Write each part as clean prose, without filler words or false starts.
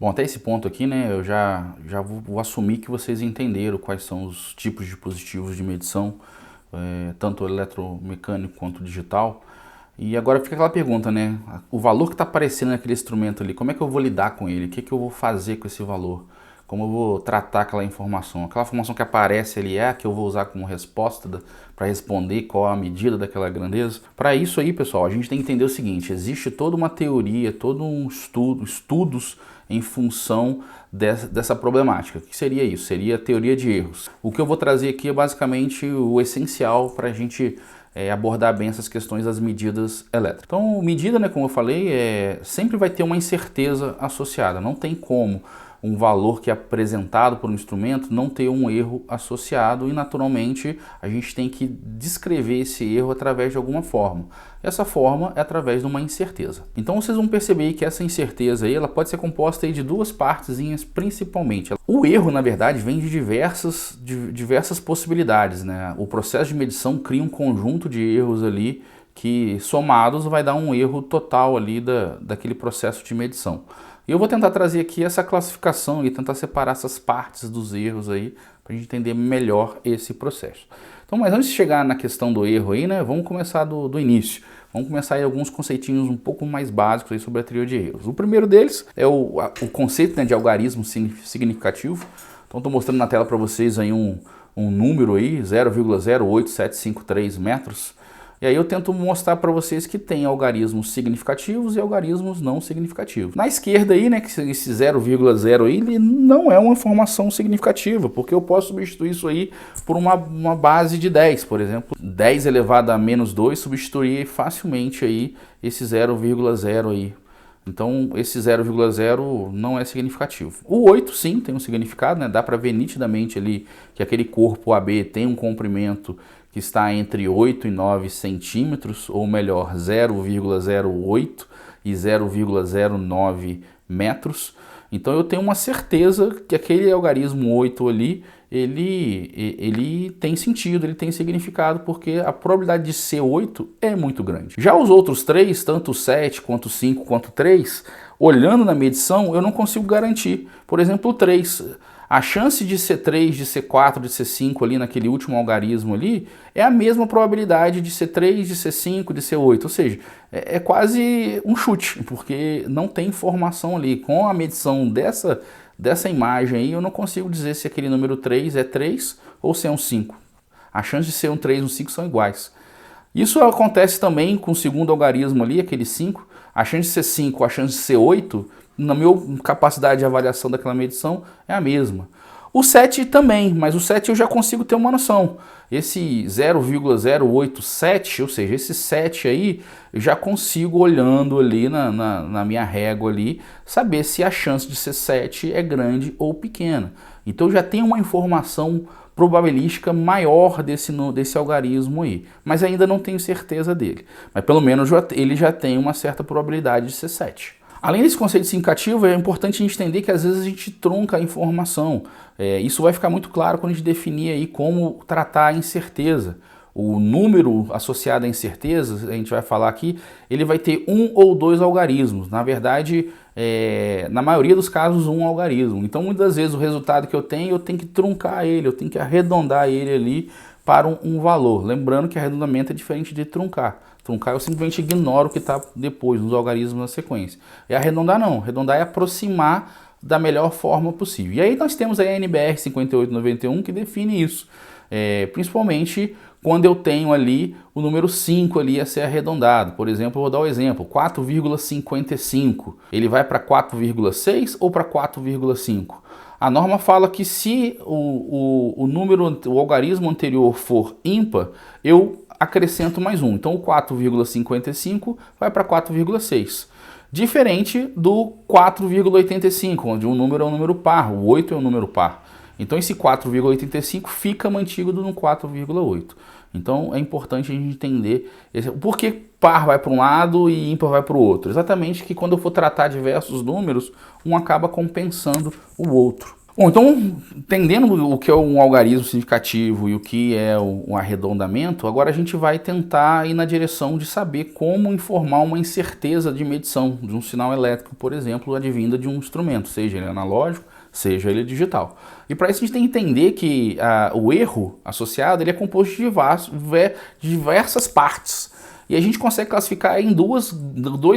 Bom, até esse ponto aqui, né, eu já vou assumir que vocês entenderam quais são os tipos de dispositivos de medição, tanto eletromecânico quanto digital. E agora fica aquela pergunta, né, o valor que está aparecendo naquele instrumento ali, como é que eu vou lidar com ele? O que eu vou fazer com esse valor? Como eu vou tratar aquela informação? Aquela informação que aparece ali é a que eu vou usar como resposta para responder qual a medida daquela grandeza? Para isso aí, pessoal, a gente tem que entender o seguinte, existe toda uma teoria, todo um estudos em função dessa problemática. O que seria isso? Seria a teoria de erros. O que eu vou trazer aqui é basicamente o essencial para a gente abordar bem essas questões das medidas elétricas. Então, medida, né, como eu falei, sempre vai ter uma incerteza associada. Não tem como um valor que é apresentado por um instrumento não ter um erro associado e naturalmente a gente tem que descrever esse erro através de alguma forma. Essa forma é através de uma incerteza. Então vocês vão perceber que essa incerteza aí, ela pode ser composta aí de duas partezinhas principalmente. O erro, na verdade, vem de diversas possibilidades, né? O processo de medição cria um conjunto de erros ali que somados vai dar um erro total ali daquele processo de medição. E eu vou tentar trazer aqui essa classificação e tentar separar essas partes dos erros aí para a gente entender melhor esse processo. Então, mas antes de chegar na questão do erro aí, né, vamos começar do início. Vamos começar aí alguns conceitinhos um pouco mais básicos aí sobre a teoria de erros. O primeiro deles é o conceito, né, de algarismo significativo. Então, estou mostrando na tela para vocês aí um número aí, 0,08753 metros. E aí eu tento mostrar para vocês que tem algarismos significativos e algarismos não significativos. Na esquerda aí, né, que esse 0,0 aí, ele não é uma informação significativa, porque eu posso substituir isso aí por uma base de 10, por exemplo. 10 elevado a menos 2 substituiria facilmente aí esse 0,0 aí. Então esse 0,0 não é significativo. O 8 sim tem um significado, né? Dá para ver nitidamente ali que aquele corpo AB tem um comprimento que está entre 8 e 9 centímetros, ou melhor, 0,08 e 0,09 metros. Então eu tenho uma certeza que aquele algarismo 8 ali, ele tem sentido, ele tem significado, porque a probabilidade de ser 8 é muito grande. Já os outros três, tanto o 7, quanto o 5, quanto o 3, olhando na medição, eu não consigo garantir. Por exemplo, o 3, a chance de ser 3, de ser 4, de ser 5 ali naquele último algarismo ali, é a mesma probabilidade de ser 3, de ser 5, de ser 8. Ou seja, é quase um chute, porque não tem informação ali. Com a medição dessa imagem aí, eu não consigo dizer se aquele número 3 é 3 ou se é um 5. A chance de ser um 3 e um 5 são iguais. Isso acontece também com o segundo algarismo ali, aquele 5. A chance de ser 5, a chance de ser 8, na minha capacidade de avaliação daquela medição, é a mesma. O 7 também, mas o 7 eu já consigo ter uma noção. Esse 0,087, ou seja, esse 7 aí, eu já consigo, olhando ali na minha régua ali, saber se a chance de ser 7 é grande ou pequena. Então eu já tenho uma informação probabilística maior desse algarismo aí, mas ainda não tenho certeza dele. Mas pelo menos ele já tem uma certa probabilidade de ser 7. Além desse conceito significativo, é importante a gente entender que às vezes a gente trunca a informação. Isso vai ficar muito claro quando a gente definir aí como tratar a incerteza. O número associado à incerteza, a gente vai falar aqui, ele vai ter um ou dois algarismos. Na verdade, na maioria dos casos, um algarismo. Então, muitas vezes, o resultado que eu tenho que truncar ele, eu tenho que arredondar ele ali para um valor. Lembrando que arredondamento é diferente de truncar. Truncar eu simplesmente ignoro o que está depois, nos algarismos na sequência. E arredondar não. Arredondar é aproximar da melhor forma possível. E aí nós temos a NBR 5891 que define isso. Principalmente quando eu tenho ali o número 5 ali a ser arredondado. Por exemplo, eu vou dar o exemplo, 4,55. Ele vai para 4,6 ou para 4,5? A norma fala que se o algarismo anterior for ímpar, eu acrescento mais um. Então o 4,55 vai para 4,6. Diferente do 4,85, onde um número é um número par, o 8 é um número par. Então esse 4,85 fica mantido no 4,8. Então é importante a gente entender por que par vai para um lado e ímpar vai para o outro. Exatamente que quando eu for tratar diversos números, um acaba compensando o outro. Bom, então, entendendo o que é um algarismo significativo e o que é um arredondamento, agora a gente vai tentar ir na direção de saber como informar uma incerteza de medição de um sinal elétrico, por exemplo, advinda de um instrumento, seja ele analógico, seja ele digital. E para isso a gente tem que entender que o erro associado ele é composto de diversas partes. E a gente consegue classificar em dois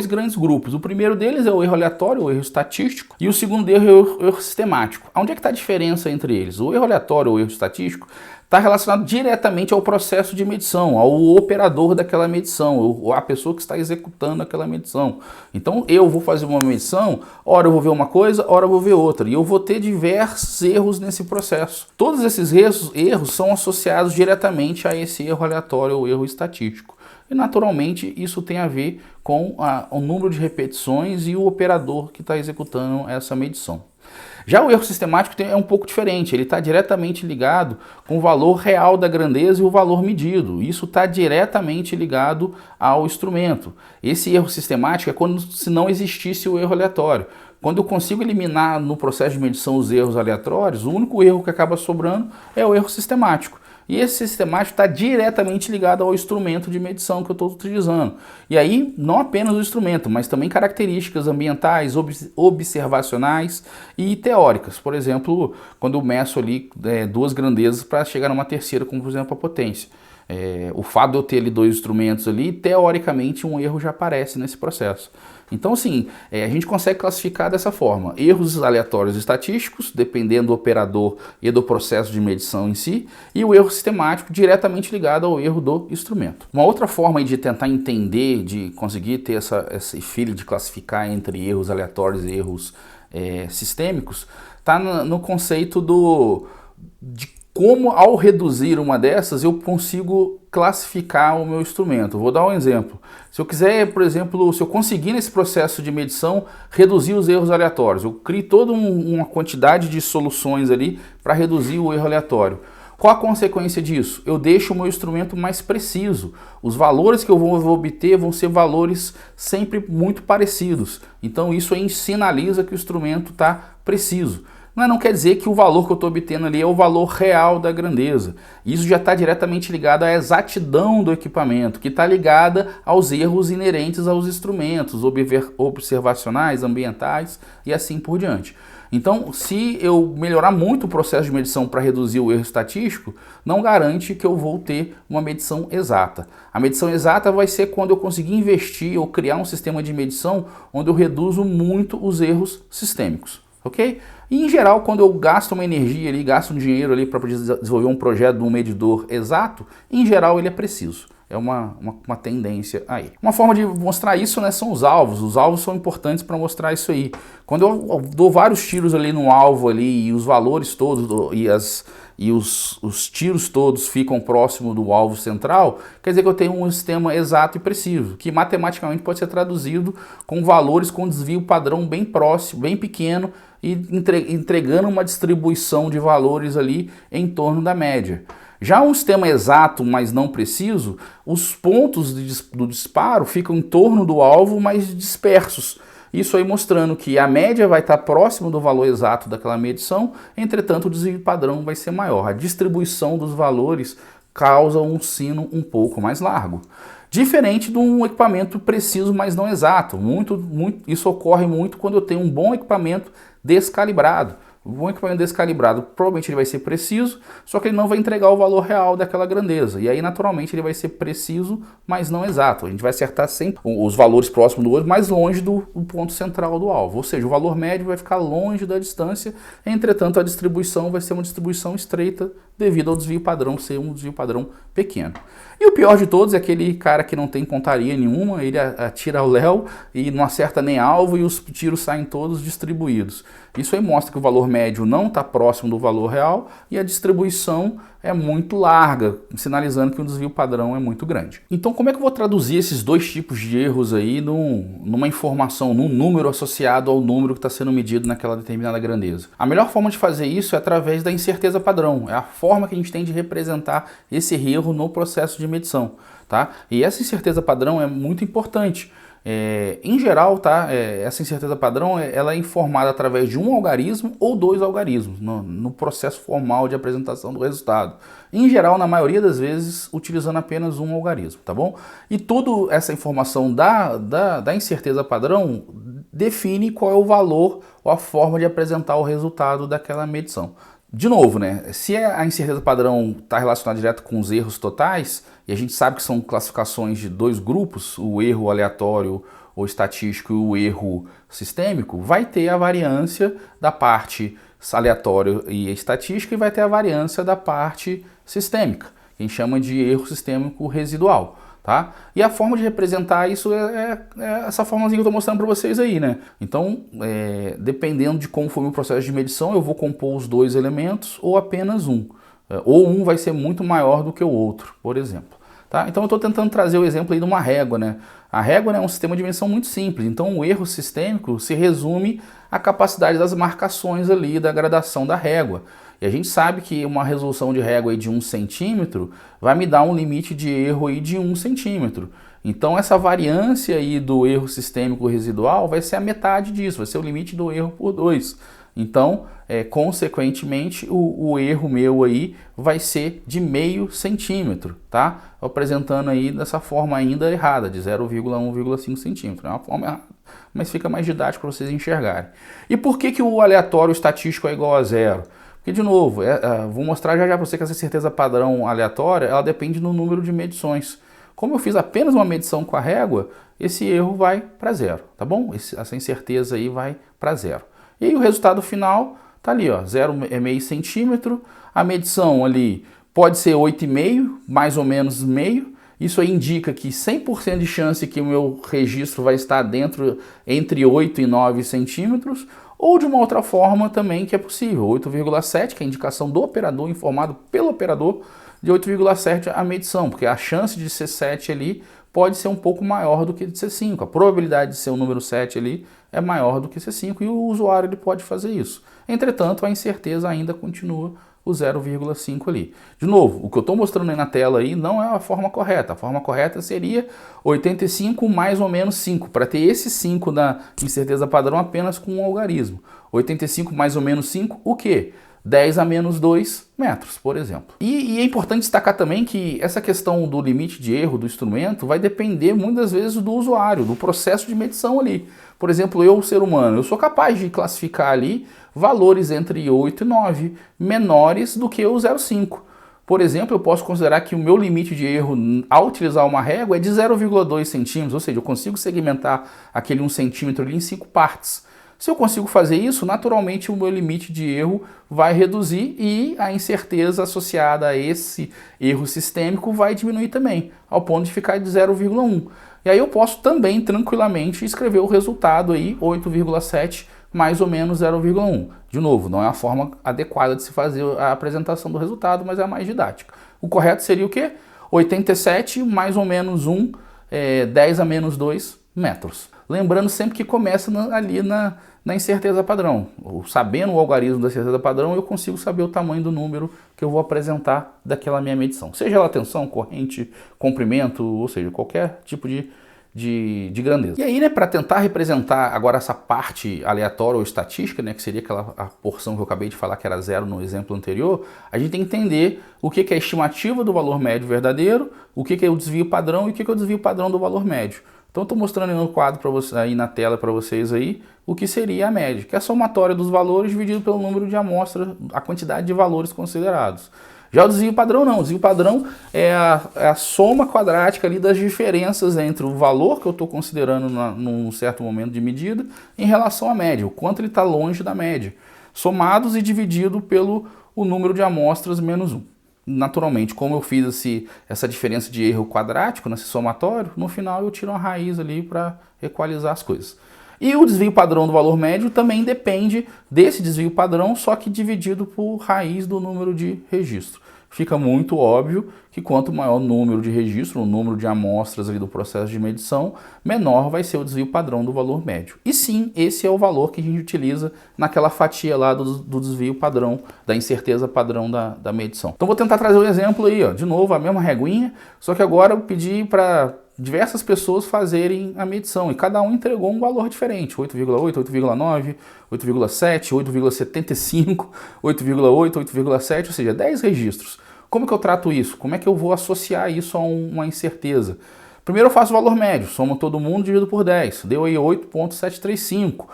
grandes grupos. O primeiro deles é o erro aleatório, o erro estatístico, e o segundo erro é o erro sistemático. Onde é que está a diferença entre eles? O erro aleatório, ou erro estatístico, está relacionado diretamente ao processo de medição, ao operador daquela medição, ou a pessoa que está executando aquela medição. Então eu vou fazer uma medição, ora eu vou ver uma coisa, ora eu vou ver outra, e eu vou ter diversos erros nesse processo. Todos esses erros são associados diretamente a esse erro aleatório ou erro estatístico. E naturalmente isso tem a ver com o número de repetições e o operador que está executando essa medição. Já o erro sistemático é um pouco diferente, ele está diretamente ligado com o valor real da grandeza e o valor medido. Isso está diretamente ligado ao instrumento. Esse erro sistemático é quando se não existisse o erro aleatório. Quando eu consigo eliminar no processo de medição os erros aleatórios, o único erro que acaba sobrando é o erro sistemático. E esse sistemático está diretamente ligado ao instrumento de medição que eu estou utilizando. E aí, não apenas o instrumento, mas também características ambientais, observacionais e teóricas. Por exemplo, quando eu meço ali duas grandezas para chegar numa terceira, como por exemplo a potência. O fato de eu ter ali dois instrumentos ali, teoricamente um erro já aparece nesse processo. Então assim, a gente consegue classificar dessa forma, erros aleatórios estatísticos, dependendo do operador e do processo de medição em si, e o erro sistemático diretamente ligado ao erro do instrumento. Uma outra forma de tentar entender, de conseguir ter esse feeling de classificar entre erros aleatórios e erros sistêmicos, está no conceito de como, ao reduzir uma dessas, eu consigo classificar o meu instrumento. Vou dar um exemplo. Se eu quiser, por exemplo, se eu conseguir nesse processo de medição reduzir os erros aleatórios, eu crio toda uma quantidade de soluções ali para reduzir o erro aleatório. Qual a consequência disso? Eu deixo o meu instrumento mais preciso. Os valores que eu vou obter vão ser valores sempre muito parecidos. Então isso aí sinaliza que o instrumento está preciso. Mas não quer dizer que o valor que eu estou obtendo ali é o valor real da grandeza. Isso já está diretamente ligado à exatidão do equipamento, que está ligada aos erros inerentes aos instrumentos observacionais, ambientais e assim por diante. Então, se eu melhorar muito o processo de medição para reduzir o erro estatístico, não garante que eu vou ter uma medição exata. A medição exata vai ser quando eu conseguir investir ou criar um sistema de medição onde eu reduzo muito os erros sistêmicos. Ok? E em geral, quando eu gasto uma energia ali, gasto um dinheiro ali para desenvolver um projeto de um medidor exato, em geral ele é preciso. É uma tendência aí. Uma forma de mostrar isso, né, são os alvos. Os alvos são importantes para mostrar isso aí. Quando eu dou vários tiros ali no alvo ali e os valores todos e os tiros todos ficam próximo do alvo central, quer dizer que eu tenho um sistema exato e preciso, que matematicamente pode ser traduzido com valores com desvio padrão bem próximo, bem pequeno e entregando uma distribuição de valores ali em torno da média. Já um sistema exato, mas não preciso, os pontos do disparo ficam em torno do alvo, mas dispersos. Isso aí mostrando que a média vai estar próximo do valor exato daquela medição, entretanto o desvio padrão vai ser maior. A distribuição dos valores causa um sino um pouco mais largo. Diferente de um equipamento preciso, mas não exato. Isso ocorre muito quando eu tenho um bom equipamento descalibrado. Um bom equipamento descalibrado, provavelmente ele vai ser preciso, só que ele não vai entregar o valor real daquela grandeza. E aí, naturalmente, ele vai ser preciso, mas não exato. A gente vai acertar sempre os valores próximos do olho, mais longe do ponto central do alvo. Ou seja, o valor médio vai ficar longe da distância, entretanto, a distribuição vai ser uma distribuição estreita devido ao desvio padrão ser um desvio padrão pequeno. E o pior de todos é aquele cara que não tem pontaria nenhuma, ele atira ao léu e não acerta nem alvo e os tiros saem todos distribuídos. Isso aí mostra que o valor médio não está próximo do valor real e a distribuição é muito larga, sinalizando que o desvio padrão é muito grande. Então como é que eu vou traduzir esses dois tipos de erros aí numa informação, num número associado ao número que está sendo medido naquela determinada grandeza? A melhor forma de fazer isso é através da incerteza padrão, é a forma que a gente tem de representar esse erro no processo de medição, tá? E essa incerteza padrão é muito importante. Em geral, tá, essa incerteza padrão ela é informada através de um algarismo ou dois algarismos no processo formal de apresentação do resultado. Em geral, na maioria das vezes, utilizando apenas um algarismo, tá bom? E toda essa informação da incerteza padrão define qual é o valor ou a forma de apresentar o resultado daquela medição. De novo, né? Se a incerteza padrão está relacionada direto com os erros totais, e a gente sabe que são classificações de dois grupos, o erro aleatório ou estatístico e o erro sistêmico, vai ter a variância da parte aleatória e estatística e vai ter a variância da parte sistêmica, que a gente chama de erro sistêmico residual. Tá? E a forma de representar isso é essa formazinha que eu estou mostrando para vocês aí, né? Então, dependendo de como for o processo de medição, eu vou compor os dois elementos ou apenas um. Ou um vai ser muito maior do que o outro, por exemplo. Tá? Então eu estou tentando trazer o exemplo aí de uma régua, né? A régua, né, é um sistema de dimensão muito simples, então o erro sistêmico se resume à capacidade das marcações ali da gradação da régua. E a gente sabe que uma resolução de régua aí de 1 centímetro vai me dar um limite de erro aí de 1 centímetro. Então essa variância aí do erro sistêmico residual vai ser a metade disso, vai ser o limite do erro por 2. Então, consequentemente, o erro meu aí vai ser de meio centímetro, tá? Apresentando aí dessa forma ainda errada, de 0,1,5 centímetro. É uma forma errada, mas fica mais didático para vocês enxergarem. E por que o aleatório estatístico é igual a zero? Porque, de novo, vou mostrar já para você que essa certeza padrão aleatória, ela depende do número de medições. Como eu fiz apenas uma medição com a régua, esse erro vai para zero, tá bom? Essa incerteza aí vai para zero. E aí o resultado final tá ali, ó, 0,5 centímetro. A medição ali pode ser 8,5, mais ou menos meio. Isso aí indica que 100% de chance que o meu registro vai estar dentro entre 8 e 9 centímetros. Ou de uma outra forma também que é possível, 8,7, que é a indicação do operador, informado pelo operador, de 8,7 a medição, porque a chance de ser 7 ali pode ser um pouco maior do que de ser 5. A probabilidade de ser o número 7 ali é maior do que ser 5 e o usuário ele pode fazer isso. Entretanto, a incerteza ainda continua o 0,5 ali. De novo, o que eu estou mostrando aí na tela aí não é a forma correta. A forma correta seria 85 mais ou menos 5, para ter esse 5 da incerteza padrão apenas com um algarismo. 85 mais ou menos 5, o quê? 10 a menos 2 metros, por exemplo. E é importante destacar também que essa questão do limite de erro do instrumento vai depender muitas vezes do usuário, do processo de medição ali. Por exemplo, eu, ser humano, eu sou capaz de classificar ali valores entre 8 e 9, menores do que o 0,5. Por exemplo, eu posso considerar que o meu limite de erro ao utilizar uma régua é de 0,2 centímetros, ou seja, eu consigo segmentar aquele 1 centímetro ali em 5 partes. Se eu consigo fazer isso, naturalmente o meu limite de erro vai reduzir e a incerteza associada a esse erro sistêmico vai diminuir também, ao ponto de ficar de 0,1. E aí eu posso também tranquilamente escrever o resultado aí, 8,7 mais ou menos 0,1. De novo, não é a forma adequada de se fazer a apresentação do resultado, mas é a mais didática. O correto seria o quê? 87 mais ou menos 1, 10 a menos 2 metros. Lembrando sempre que começa ali na incerteza padrão. Sabendo o algarismo da incerteza padrão, eu consigo saber o tamanho do número que eu vou apresentar daquela minha medição. Seja ela tensão, corrente, comprimento, ou seja, qualquer tipo de grandeza. E aí, né, para tentar representar agora essa parte aleatória ou estatística, né, que seria a porção que eu acabei de falar que era zero no exemplo anterior, a gente tem que entender o que é a estimativa do valor médio verdadeiro, o que é o desvio padrão e o que é o desvio padrão do valor médio. Então estou mostrando aí no quadro para você, aí na tela para vocês aí o que seria a média, que é a somatória dos valores dividido pelo número de amostras, a quantidade de valores considerados. Já o desvio padrão não, o desvio padrão é a soma quadrática ali das diferenças entre o valor que eu estou considerando num certo momento de medida em relação à média, o quanto ele está longe da média, somados e dividido pelo o número de amostras menos 1. Naturalmente, como eu fiz essa diferença de erro quadrático nesse somatório, no final eu tiro uma raiz ali para equalizar as coisas. E o desvio padrão do valor médio também depende desse desvio padrão, só que dividido por raiz do número de registro. Fica muito óbvio que quanto maior o número de registro, o número de amostras ali do processo de medição, menor vai ser o desvio padrão do valor médio. E sim, esse é o valor que a gente utiliza naquela fatia lá do desvio padrão, da incerteza padrão da medição. Então vou tentar trazer um exemplo aí, ó, de novo a mesma reguinha, só que agora eu pedi para diversas pessoas fazerem a medição e cada um entregou um valor diferente, 8,8, 8,9, 8,7, 8,75, 8,8, 8,7, ou seja, 10 registros. Como que eu trato isso? Como é que eu vou associar isso a uma incerteza? Primeiro eu faço o valor médio, somo todo mundo, divido por 10, deu aí 8,735.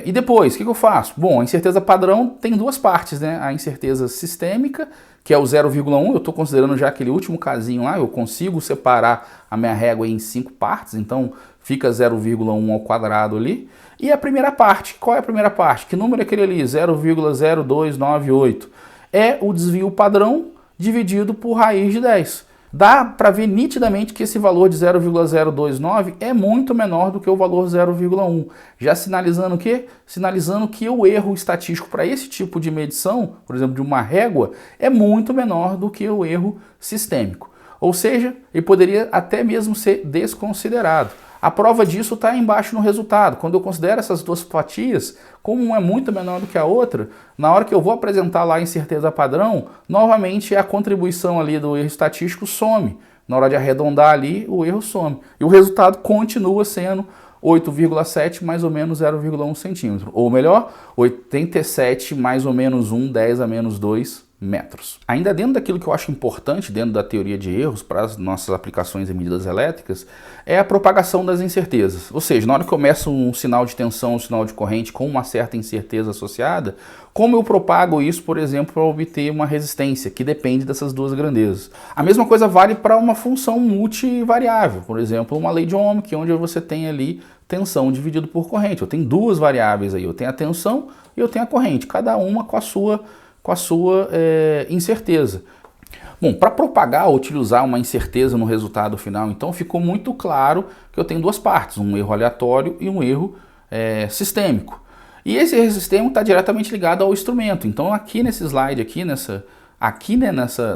E depois, o que eu faço? Bom, a incerteza padrão tem duas partes, né? A incerteza sistêmica, que é o 0,1, eu estou considerando já aquele último casinho lá, eu consigo separar a minha régua em 5 partes, então fica 0,1 ao quadrado ali. E a primeira parte, qual é a primeira parte? Que número é aquele ali? 0,0298. É o desvio padrão dividido por raiz de 10. Dá para ver nitidamente que esse valor de 0,029 é muito menor do que o valor 0,1. Já sinalizando o quê? Sinalizando que o erro estatístico para esse tipo de medição, por exemplo, de uma régua, é muito menor do que o erro sistêmico. Ou seja, ele poderia até mesmo ser desconsiderado. A prova disso está embaixo no resultado. Quando eu considero essas duas fatias, como uma é muito menor do que a outra, na hora que eu vou apresentar lá a incerteza padrão, novamente a contribuição ali do erro estatístico some. Na hora de arredondar ali, o erro some. E o resultado continua sendo 8,7 mais ou menos 0,1 centímetro. Ou melhor, 87 mais ou menos 1, 10 a menos 2 metros. Ainda dentro daquilo que eu acho importante, dentro da teoria de erros para as nossas aplicações em medidas elétricas, é a propagação das incertezas. Ou seja, na hora que começa um sinal de tensão, um sinal de corrente com uma certa incerteza associada, como eu propago isso, por exemplo, para obter uma resistência, que depende dessas duas grandezas. A mesma coisa vale para uma função multivariável, por exemplo, uma lei de Ohm, onde você tem ali tensão dividido por corrente. Eu tenho duas variáveis aí, eu tenho a tensão e eu tenho a corrente, cada uma com a sua incerteza. Bom, para propagar ou utilizar uma incerteza no resultado final, então ficou muito claro que eu tenho duas partes, um erro aleatório e um erro sistêmico. E esse erro sistêmico está diretamente ligado ao instrumento. Então aqui nesse slide,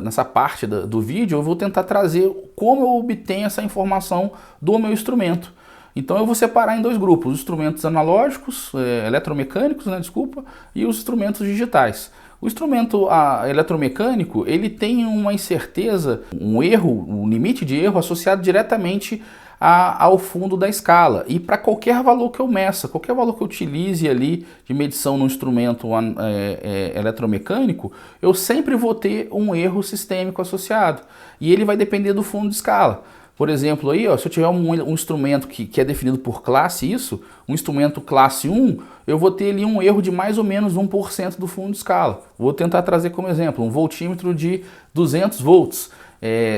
nessa parte do vídeo, eu vou tentar trazer como eu obtenho essa informação do meu instrumento. Então eu vou separar em dois grupos, os instrumentos analógicos, eletromecânicos, e os instrumentos digitais. O instrumento eletromecânico, ele tem uma incerteza, um erro, um limite de erro associado diretamente ao fundo da escala. E para qualquer valor que eu meça, qualquer valor que eu utilize ali de medição no instrumento eletromecânico, eu sempre vou ter um erro sistêmico associado. E ele vai depender do fundo de escala. Por exemplo, aí, se eu tiver um instrumento que é definido por classe, um instrumento classe 1, eu vou ter ali um erro de mais ou menos 1% do fundo de escala. Vou tentar trazer como exemplo um voltímetro de 200 volts.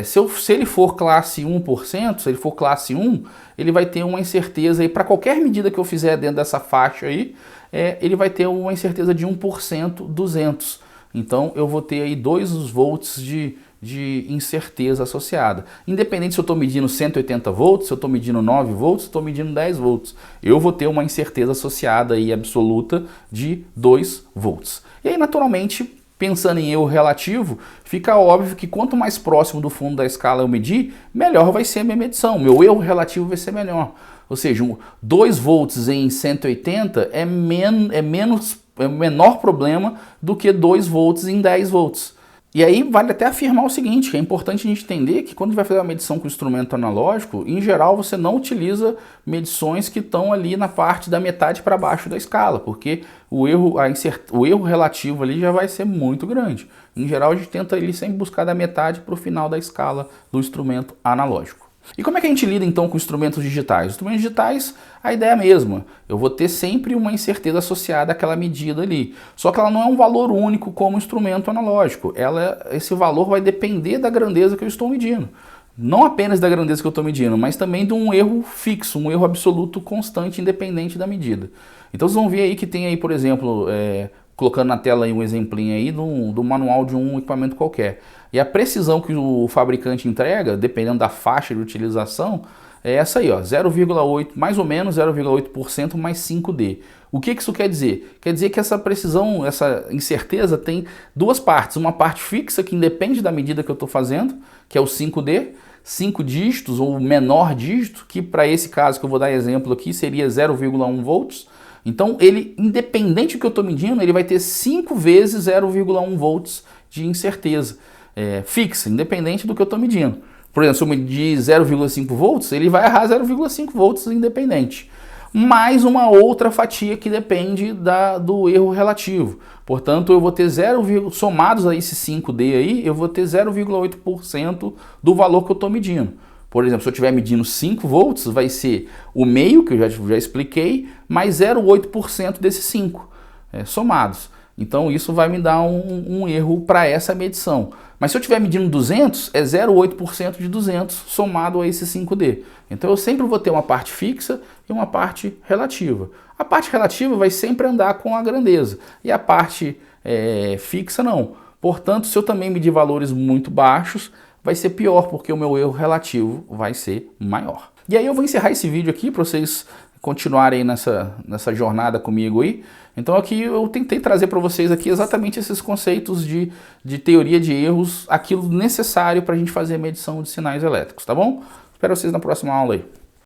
Se ele for classe 1%, se ele for classe 1, ele vai ter uma incerteza, para qualquer medida que eu fizer dentro dessa faixa aí, ele vai ter uma incerteza de 1% 200. Então eu vou ter aí 2 volts de incerteza associada. Independente se eu estou medindo 180 volts, se eu estou medindo 9 volts, se eu estou medindo 10 volts. Eu vou ter uma incerteza associada aí absoluta de 2 volts. E aí, naturalmente, pensando em erro relativo, fica óbvio que quanto mais próximo do fundo da escala eu medir, melhor vai ser a minha medição. Meu erro relativo vai ser melhor. Ou seja, 2 volts em 180 é o menor problema do que 2 volts em 10 volts. E aí vale até afirmar o seguinte, que é importante a gente entender que quando a gente vai fazer uma medição com instrumento analógico, em geral você não utiliza medições que estão ali na parte da metade para baixo da escala, porque o erro relativo ali já vai ser muito grande. Em geral a gente tenta ali sempre buscar da metade para o final da escala do instrumento analógico. E como é que a gente lida então com instrumentos digitais? Os instrumentos digitais, a ideia é a mesma. Eu vou ter sempre uma incerteza associada àquela medida ali. Só que ela não é um valor único como instrumento analógico. Esse valor vai depender da grandeza que eu estou medindo. Não apenas da grandeza que eu estou medindo, mas também de um erro fixo, um erro absoluto constante, independente da medida. Então vocês vão ver aí que tem aí, por exemplo, colocando na tela aí um exemplinho aí do manual de um equipamento qualquer. E a precisão que o fabricante entrega, dependendo da faixa de utilização, é essa aí, 0,8, mais ou menos 0,8% mais 5D. O que isso quer dizer? Quer dizer que essa precisão, essa incerteza tem duas partes. Uma parte fixa, que independe da medida que eu estou fazendo, que é o 5D, 5 dígitos ou menor dígito, que para esse caso que eu vou dar exemplo aqui seria 0,1 volts. Então, ele, independente do que eu estou medindo, ele vai ter 5 vezes 0,1 volts de incerteza fixa, independente do que eu estou medindo. Por exemplo, se eu medir 0,5 volts, ele vai errar 0,5 volts independente. Mais uma outra fatia que depende do erro relativo. Portanto, eu vou ter somados a esse 5D aí, eu vou ter 0,8% do valor que eu estou medindo. Por exemplo, se eu estiver medindo 5 volts, vai ser o meio, que eu já expliquei, mais 0,8% desses 5 somados. Então isso vai me dar um erro para essa medição. Mas se eu estiver medindo 200, é 0,8% de 200 somado a esse 5D. Então eu sempre vou ter uma parte fixa e uma parte relativa. A parte relativa vai sempre andar com a grandeza e a parte fixa não. Portanto, se eu também medir valores muito baixos, vai ser pior, porque o meu erro relativo vai ser maior. E aí eu vou encerrar esse vídeo aqui para vocês continuarem nessa jornada comigo aí. Então aqui eu tentei trazer para vocês aqui exatamente esses conceitos de teoria de erros, aquilo necessário para a gente fazer a medição de sinais elétricos, tá bom? Espero vocês na próxima aula aí.